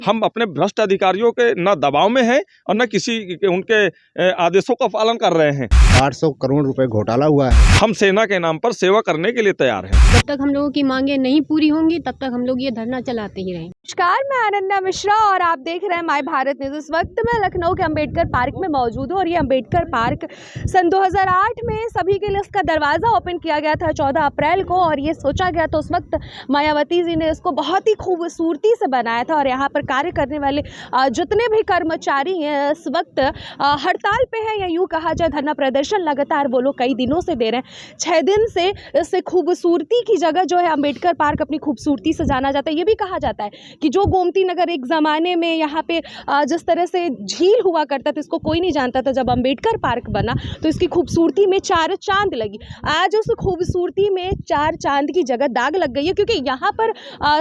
हम अपने भ्रष्ट अधिकारियों के न दबाव में हैं और न किसी उनके आदेशों का पालन कर रहे हैं। 800 करोड़ रुपए घोटाला हुआ है। हम सेना के नाम पर सेवा करने के लिए तैयार हैं। जब तक हम लोगों की मांगें नहीं पूरी होंगी तब तक हम लोग ये धरना चलाते ही रहेंगे। नमस्कार, मैं अनन्या मिश्रा और आप देख रहे हैं माय भारत न्यूज़। इस वक्त मैं लखनऊ के अंबेडकर पार्क में मौजूद हूँ और ये अंबेडकर पार्क सन 2008 में सभी के लिए इसका दरवाज़ा ओपन किया गया था 14 अप्रैल को, और ये सोचा गया तो उस वक्त मायावती जी ने इसको बहुत ही खूबसूरती से बनाया था। और यहाँ पर कार्य करने वाले जितने भी कर्मचारी हैं इस वक्त हड़ताल पे हैं, या यूँ कहा जाए धरना प्रदर्शन लगातार वो लोग कई दिनों से दे रहे हैं। 6 दिन से इस खूबसूरती की जगह जो है अंबेडकर पार्क अपनी खूबसूरती से जाना जाता है। ये भी कहा जाता है कि जो गोमती नगर एक ज़माने में यहाँ पे जिस तरह से झील हुआ करता था, इसको कोई नहीं जानता था, जब अंबेडकर पार्क बना तो इसकी खूबसूरती में 4 चांद लगी। आज उस खूबसूरती में 4 चांद की जगह दाग लग गई है, क्योंकि यहाँ पर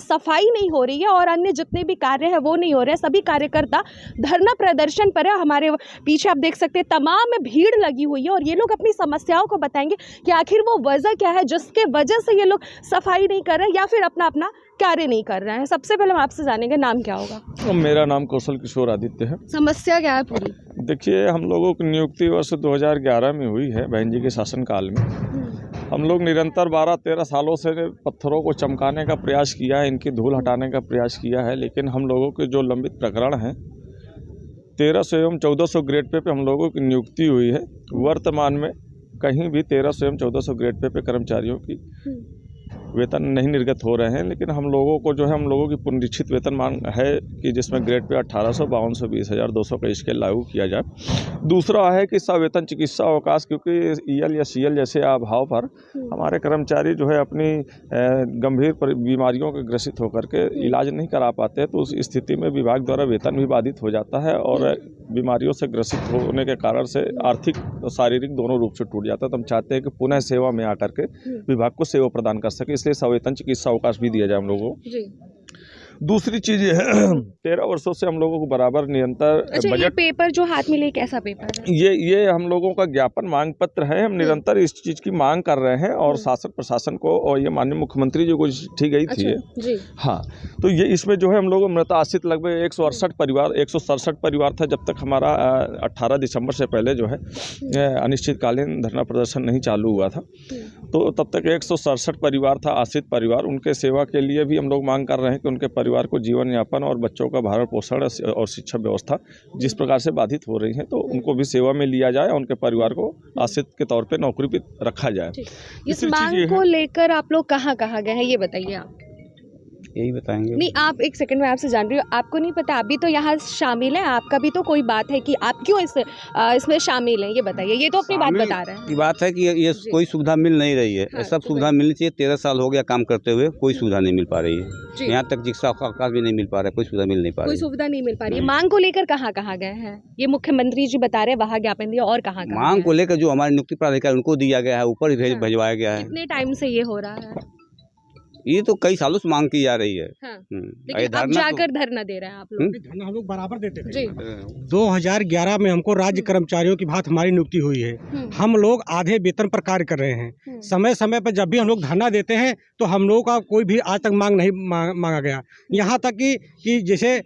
सफाई नहीं हो रही है और अन्य जितने भी कार्य हैं वो नहीं हो रहे हैं। सभी कार्यकर्ता धरना प्रदर्शन पर है। हमारे पीछे आप देख सकते हैं तमाम भीड़ लगी हुई है और ये लोग अपनी समस्याओं को बताएंगे कि आखिर वो वजह क्या है जिसके वजह से ये लोग सफाई नहीं कर रहे हैं या फिर अपना कार्य नहीं कर रहे हैं। सबसे पहले हम आपसे जानेंगे, नाम क्या होगा? मेरा नाम कौशल किशोर आदित्य है। समस्या क्या है पूरी? देखिए, हम लोगों की नियुक्ति वर्ष 2011 में हुई है, बहन जी के शासनकाल में। हम लोग निरंतर 12-13 सालों से पत्थरों को चमकाने का प्रयास किया है, इनकी धूल हटाने का प्रयास किया है, लेकिन हम लोगों के जो लंबित प्रकरण हैं 1300 एवं 1400 ग्रेड पे हम लोगों की नियुक्ति हुई है। वर्तमान में कहीं भी 1300 एवं 1400 ग्रेड पे कर्मचारियों की वेतन नहीं निर्गत हो रहे हैं, लेकिन हम लोगों को जो है हम लोगों की पुनरीक्षित वेतन मांग है कि जिसमें ग्रेड पे 1800, 5200, 20,200 का स्केल लागू किया जाए। दूसरा है कि सवेतन चिकित्सा अवकाश, क्योंकि ईएल या सीएल जैसे अभाव पर हमारे कर्मचारी जो है अपनी गंभीर बीमारियों के ग्रसित होकर के इलाज नहीं करा पाते, तो उस स्थिति में विभाग द्वारा वेतन भी बाधित हो जाता है और बीमारियों से ग्रसित होने के कारण से आर्थिक और शारीरिक दोनों रूप से टूट जाता है। तो हम चाहते हैं कि पुनः सेवा में आकर के विभाग को सेवा प्रदान कर सके, इसलिए सवेतन चिकित्सा अवकाश भी दिया जाए हम लोगों को। दूसरी चीज ये है 13 वर्षों से हम लोगों को बराबर निरंतर बजट। ये पेपर जो हाथ में ले कैसा पेपर है? ये हम लोगों का ज्ञापन मांग पत्र है। हम निरंतर इस चीज की मांग कर रहे हैं और शासन प्रशासन को, और ये माननीय मुख्यमंत्री जी को चिट्ठी गई थी जी। हाँ, तो ये इसमें जो है हम लोग मृत आश्रित लगभग 167 परिवार था जब तक हमारा 18 दिसंबर से पहले जो है अनिश्चितकालीन धरना प्रदर्शन नहीं चालू हुआ था। तो तब तक 167 परिवार था आश्रित परिवार। उनके सेवा के लिए भी हम लोग मांग कर रहे हैं कि उनके परिवार को जीवन यापन और बच्चों का भरण पोषण और शिक्षा व्यवस्था जिस प्रकार से बाधित हो रही है, तो उनको भी सेवा में लिया जाए और उनके परिवार को आश्रित के तौर पे नौकरी पे रखा जाए। इस मांग को लेकर आप लोग कहाँ गए हैं, ये बताइए आप। यही बताएंगे। नहीं, आप एक सेकंड में आपसे जान रही हूँ, आपको नहीं पता, आप भी तो यहाँ शामिल हैं, आपका भी तो कोई बात है कि आप क्यों इसमें शामिल हैं, ये बताइए। ये तो अपनी बात बता रहे हैं। ये बात है कि ये कोई सुविधा मिल नहीं रही है। हाँ, सब सुविधा मिलनी चाहिए। 13 साल हो गया काम करते हुए, कोई सुविधा नहीं मिल पा रही है। यहाँ तक चिकित्सा अवकाश भी नहीं मिल पा रहा है, कोई सुविधा मिल नहीं पा रही है। कोई सुविधा नहीं मिल पा रही है। मांग को लेकर कहाँ गए हैं? ये मुख्यमंत्री जी बता रहे हैं वहाँ ज्ञापन दिया, और कहाँ मांग को लेकर जो हमारे नियुक्ति प्राधिकारी उनको दिया गया है, ऊपर भिजवाया गया है। कितने टाइम से ये हो रहा है? ये तो कई सालों से मांग की जा रही है। हाँ। लेकिन अब जाकर धरना दे रहे हैं आप लोग। धरना हम लोग बराबर देते थे। जी। 2011 में हमको राज्य कर्मचारियों की भांति हमारी नियुक्ति हुई है। हम लोग आधे वेतन पर कार्य कर रहे हैं। समय समय पर जब भी हम लोग धरना देते हैं तो हम लोगों का कोई भी आज तक मांग नहीं मांगा गया। यहाँ तक कि जैसे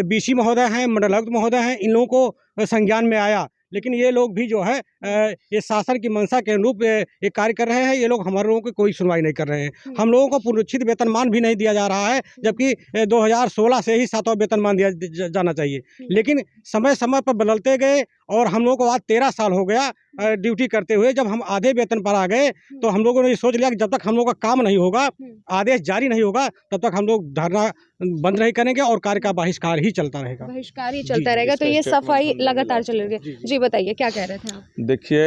बीसी महोदय हैं, मंडलायुक्त महोदय हैं, इन लोगों को संज्ञान में आया, लेकिन ये लोग भी जो है ये शासन की मंशा के अनुरूप ये कार्य कर रहे हैं। ये लोग हमारे लोगों की कोई सुनवाई नहीं कर रहे हैं। हम लोगों को पुनरीक्षित वेतनमान भी नहीं दिया जा रहा है, जबकि 2016 से ही 7वां वेतनमान दिया जाना चाहिए। लेकिन समय समय पर बदलते गए और हम लोगों को आज 13 साल हो गया ड्यूटी करते हुए। जब हम आधे वेतन पर आ गए तो हम लोगों ने ये सोच लिया कि जब तक हम लोगों का काम नहीं होगा, आदेश जारी नहीं होगा, तब तक हम लोग धरना बंद नहीं करेंगे और कार्य का बहिष्कार ही चलता रहेगा। बहिष्कार ही चलता रहेगा। तो ये सफाई लगातार चलेगी। जी बताइए, क्या कह रहे थे आप? देखिए,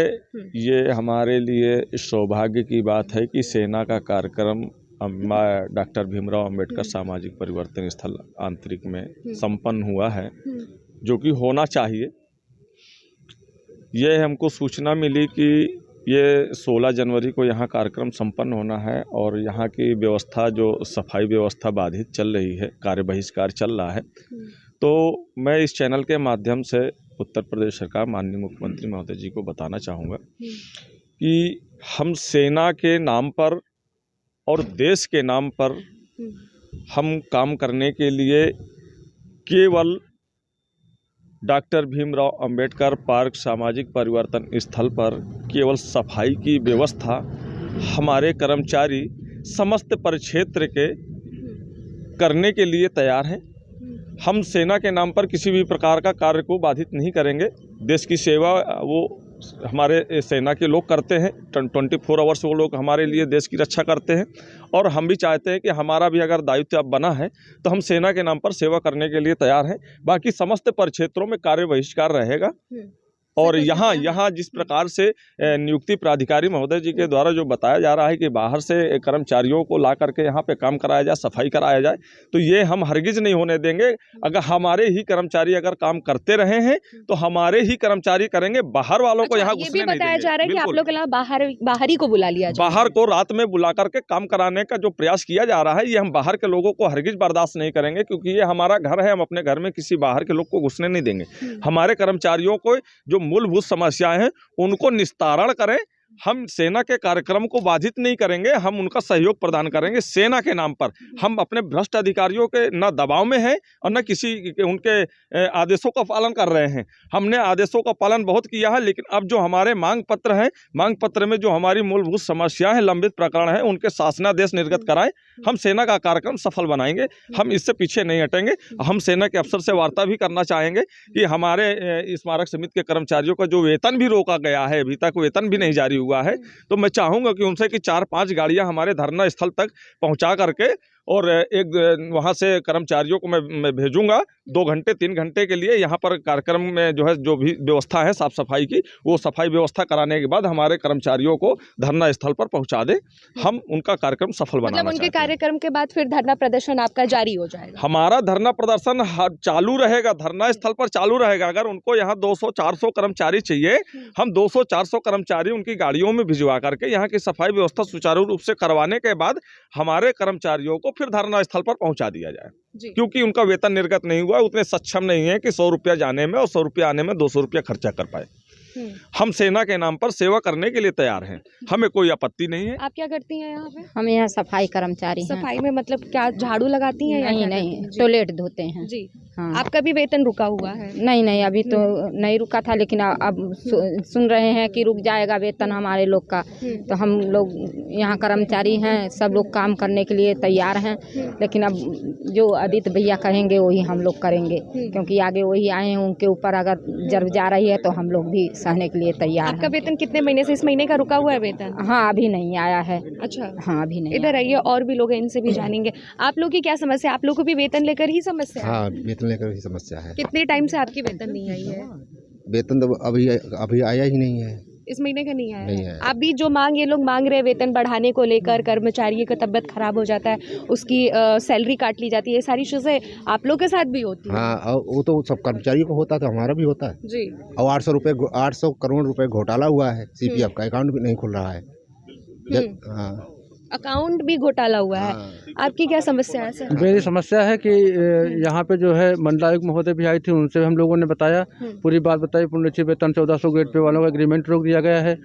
ये हमारे लिए सौभाग्य की बात है कि सेना का कार्यक्रम डॉक्टर भीमराव अंबेडकर सामाजिक परिवर्तन स्थल आंतरिक में संपन्न हुआ है, जो कि होना चाहिए। ये हमको सूचना मिली कि ये 16 जनवरी को यहाँ कार्यक्रम संपन्न होना है और यहाँ की व्यवस्था, जो सफाई व्यवस्था बाधित चल रही है, कार्य बहिष्कार चल रहा है। तो मैं इस चैनल के माध्यम से उत्तर प्रदेश सरकार, माननीय मुख्यमंत्री महोदय जी को बताना चाहूँगा कि हम सेना के नाम पर और देश के नाम पर हम काम करने के लिए केवल डॉक्टर भीमराव अंबेडकर पार्क सामाजिक परिवर्तन स्थल पर केवल सफाई की व्यवस्था हमारे कर्मचारी समस्त परिक्षेत्र के करने के लिए तैयार हैं। हम सेना के नाम पर किसी भी प्रकार का कार्य को बाधित नहीं करेंगे। देश की सेवा वो हमारे सेना के लोग करते हैं। 24 आवर्स वो लोग हमारे लिए देश की रक्षा करते हैं और हम भी चाहते हैं कि हमारा भी अगर दायित्व अब बना है तो हम सेना के नाम पर सेवा करने के लिए तैयार हैं। बाकी समस्त परिक्षेत्रों में कार्य बहिष्कार रहेगा। और यहाँ जिस प्रकार से नियुक्ति प्राधिकारी महोदय जी के द्वारा जो बताया जा रहा है कि बाहर से कर्मचारियों को ला करके यहाँ पे काम कराया जाए, सफाई कराया जाए, तो ये हम हरगिज नहीं होने देंगे। अगर हमारे ही कर्मचारी अगर काम करते रहे हैं तो हमारे ही कर्मचारी करेंगे, बाहर वालों को यहाँ घुसने नहीं देंगे। बताया जा रहा है कि आप लोग के अलावा बाहरी को बुला लिया जाए, बाहर को रात में बुला करके काम कराने का जो प्रयास किया जा रहा है, ये हम बाहर के लोगों को हरगिज बर्दाश्त नहीं करेंगे, क्योंकि ये हमारा घर है। हम अपने घर में किसी बाहर के लोग को घुसने नहीं देंगे। हमारे कर्मचारियों को जो मूलभूत समस्याएं हैं उनको निस्तारण करें। हम सेना के कार्यक्रम को बाधित नहीं करेंगे, हम उनका सहयोग प्रदान करेंगे। सेना के नाम पर हम अपने भ्रष्ट अधिकारियों के न दबाव में हैं और न किसी उनके आदेशों का पालन कर रहे हैं। हमने आदेशों का पालन बहुत किया है, लेकिन अब जो हमारे मांग पत्र हैं, मांग पत्र में जो हमारी मूलभूत समस्याएं हैं, लंबित प्रकरण हैं, उनके शासनादेश निर्गत कराएं। हम सेना का कार्यक्रम सफल बनाएंगे, हम इससे पीछे नहीं हटेंगे। हम सेना के अफसर से वार्ता भी करना चाहेंगे कि हमारे स्मारक समिति के कर्मचारियों का जो वेतन भी रोका गया है, अभी तक वेतन भी नहीं जारी हुआ है, तो मैं चाहूँगा कि उनसे कि 4-5 गाड़ियाँ हमारे धरना स्थल तक पहुँचा करके और एक वहाँ से कर्मचारियों को मैं भेजूंगा 2 घंटे 3 घंटे के लिए यहाँ पर कार्यक्रम में जो है जो भी व्यवस्था है साफ सफाई की, वो सफाई व्यवस्था कराने के बाद हमारे कर्मचारियों को धरना स्थल पर पहुँचा दे। हम उनका कार्यक्रम सफल बनाना मतलब उनके कार्यक्रम के बाद फिर धरना प्रदर्शन आपका जारी हो जाएगा? हमारा धरना प्रदर्शन चालू रहेगा, धरना स्थल पर चालू रहेगा। अगर उनको यहाँ 200-400 कर्मचारी चाहिए, हम 200-400 कर्मचारी उनकी गाड़ियों में भिजवा करके यहाँ की सफाई व्यवस्था सुचारू रूप से करवाने के बाद हमारे कर्मचारियों को फिर धरना स्थल पर पहुंचा दिया जाए, क्योंकि उनका वेतन निर्गत नहीं हुआ, उतने सक्षम नहीं है कि 100 रुपया जाने में और 100 रुपया आने में 200 रुपया खर्चा कर पाए। हम सेना के नाम पर सेवा करने के लिए तैयार हैं, हमें कोई आपत्ति नहीं है। आप क्या करती हैं यहाँ पे? हम यहाँ सफाई कर्मचारी हैं। सफाई में मतलब क्या झाड़ू लगाती हैं? नहीं, टॉयलेट धोते हैं जी। हाँ। आपका भी वेतन रुका हुआ है? नहीं, अभी तो नहीं रुका था, लेकिन अब सुन रहे हैं कि रुक जाएगा वेतन हमारे लोग का। तो हम लोग यहाँ कर्मचारी हैं, सब लोग काम करने के लिए तैयार हैं, लेकिन अब जो आदित्य भैया कहेंगे वही हम लोग करेंगे, क्योंकि आगे वही आए हैं। उनके ऊपर अगर जर्ब जा रही है तो हम लोग भी सहने के लिए तैयार हैं। आपका वेतन कितने महीने से, इस महीने का रुका हुआ है वेतन? हाँ, अभी नहीं आया है। अच्छा, हाँ, अभी नहीं। इधर आइए, और भी लोग हैं, इनसे भी जानेंगे। आप लोग की क्या समस्या? आप लोग को भी वेतन लेकर ही समस्या है? हाँ, वेतन लेकर ही समस्या है। कितने टाइम से आपकी वेतन नहीं आई है? वेतन तो अभी आया ही नहीं है, इस महीने का नहीं आया नहीं है। है। आप भी जो मांग, ये लोग मांग रहे वेतन बढ़ाने को लेकर, कर्मचारी का तबीयत खराब हो जाता है, उसकी सैलरी काट ली जाती है, ये सारी चीजें आप लोग के साथ भी होती है? हाँ, और वो तो सब कर्मचारियों को होता है, तो हमारा भी होता है जी। और 800 करोड़ रुपए घोटाला हुआ है, सीपीएफ का अकाउंट भी नहीं खुल रहा है। हाँ, अकाउंट भी घोटाला हुआ है। आपकी क्या समस्या है सर? मेरी समस्या है कि यहाँ पे जो है मंडलायुक्त महोदय भी आई थी, उनसे हम लोगों ने बताया, पूरी बात बताई। पुण्यश्री वेतन 1400 ग्रेड पे वालों का एग्रीमेंट रोक दिया गया है,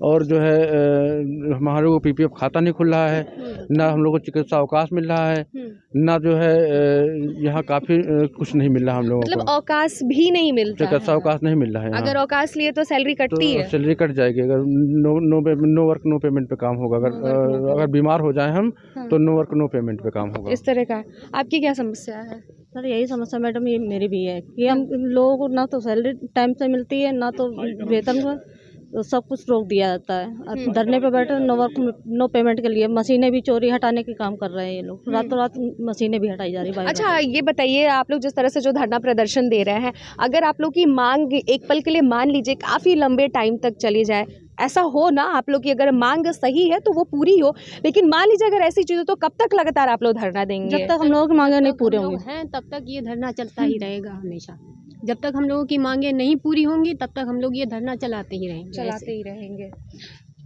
और जो है हमारे को पीपीएफ खाता नहीं खुल रहा है, ना हम लोग को चिकित्सा अवकाश मिल रहा है, ना जो है यहाँ काफ़ी कुछ नहीं मिल रहा हम लोगों को। मतलब अवकाश भी नहीं मिलता? चिकित्सा अवकाश नहीं मिल रहा है। अगर अवकाश लिए तो सैलरी कटती है? सैलरी कट जाएगी अगर नो वर्क नो पेमेंट पे काम होगा। अगर बीमार हो जाए हम तो नो वर्क नो पेमेंट पे काम होगा। इस तरह का। आपकी क्या समस्या है? सर यही समस्या मैडम, ये मेरी भी है कि हम लोगों को ना तो सैलरी टाइम से मिलती है, ना तो वेतन को, तो सब कुछ रोक दिया जाता है। धरने पे बैठे नो वर्क नो पेमेंट के लिए मशीनें भी चोरी हटाने के काम कर रहे हैं ये लोग, रातों रात मशीनें भी हटाई जा रही है। अच्छा, ये बताइए, आप लोग जिस तरह से जो धरना प्रदर्शन दे रहे हैं, अगर आप लोग की मांग एक पल के लिए मान लीजिए काफ़ी लंबे टाइम तक चली जाए, ऐसा हो ना, आप लोग की अगर मांग सही है तो वो पूरी हो, लेकिन मान लीजिए अगर ऐसी चीज़ हो तो कब तक लगातार आप लोग धरना देंगे? जब तक हम लोगों की मांगे नहीं पूरे होंगी हैं तब तक ये धरना चलता ही रहेगा हमेशा। जब तक हम लोगों की मांगे नहीं पूरी होंगी तब तक हम लोग ये धरना चलाते ही रहेंगे।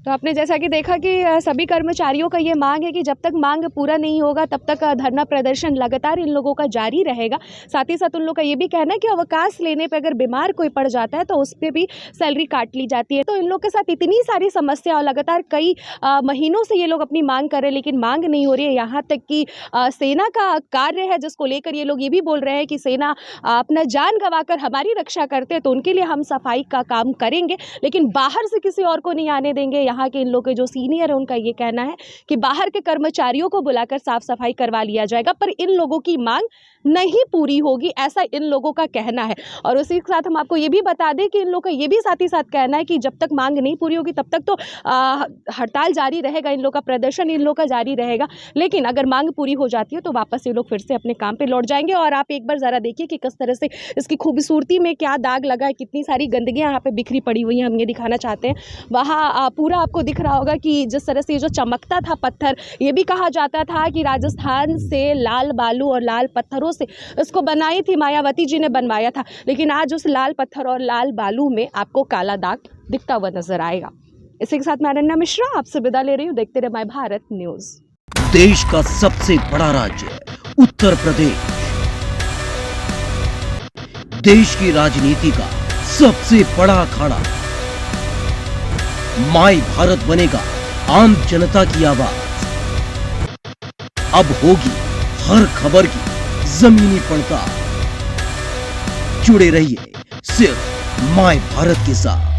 तो आपने जैसा कि देखा कि सभी कर्मचारियों का ये मांग है कि जब तक मांग पूरा नहीं होगा तब तक धरना प्रदर्शन लगातार इन लोगों का जारी रहेगा। साथ ही साथ उन लोग का ये भी कहना है कि अवकाश लेने पे अगर बीमार कोई पड़ जाता है तो उस पर भी सैलरी काट ली जाती है। तो इन लोग के साथ इतनी सारी समस्या और लगातार कई महीनों से ये लोग अपनी मांग कर रहे हैं लेकिन मांग नहीं हो रही है। यहाँ तक कि सेना का कार्य है जिसको लेकर ये लोग ये भी बोल रहे हैं कि सेना अपना जान गंवाकर हमारी रक्षा करते हैं तो उनके लिए हम सफाई का काम करेंगे, लेकिन बाहर से किसी और को नहीं आने देंगे। यहाँ के इन लोग के जो सीनियर है उनका ये कहना है कि बाहर के कर्मचारियों को बुलाकर साफ सफाई करवा लिया जाएगा, पर इन लोगों की मांग नहीं पूरी होगी, ऐसा इन लोगों का कहना है। और उसी के साथ हम आपको ये भी बता दें कि इन लोगों का ये भी साथ ही साथ कहना है कि जब तक मांग नहीं पूरी होगी तब तक तो हड़ताल जारी रहेगा, इन लोग का प्रदर्शन इन लोग का जारी रहेगा, लेकिन अगर मांग पूरी हो जाती है तो वापस ये लोग फिर से अपने काम पे लौट जाएंगे। और आप एक बार ज़रा देखिए कि किस तरह से इसकी खूबसूरती में क्या दाग लगा है, कितनी सारी गंदगियाँ यहाँ पे बिखरी पड़ी हुई हैं। हम ये दिखाना चाहते हैं, वहाँ पूरा आपको दिख रहा होगा कि जिस तरह से जो चमकता था पत्थर, ये भी कहा जाता था कि राजस्थान से लाल बालू और लाल पत्थरों से इसको बनाई थी, मायावती जी ने बनवाया था, लेकिन आज उस लाल पत्थर और लाल बालू में आपको काला दाग दिखता हुआ नजर आएगा। इसी के साथ मैं अनन्या मिश्रा आपसे विदा ले रही हूँ। देखते रहे माय भारत न्यूज। देश का सबसे बड़ा राज्य उत्तर प्रदेश, देश की राजनीति का सबसे बड़ा अखाड़ा, माय भारत बनेगा आम जनता की आवाज। अब होगी हर खबर की जमीनी पड़ताल। जुड़े रहिए सिर्फ माय भारत के साथ।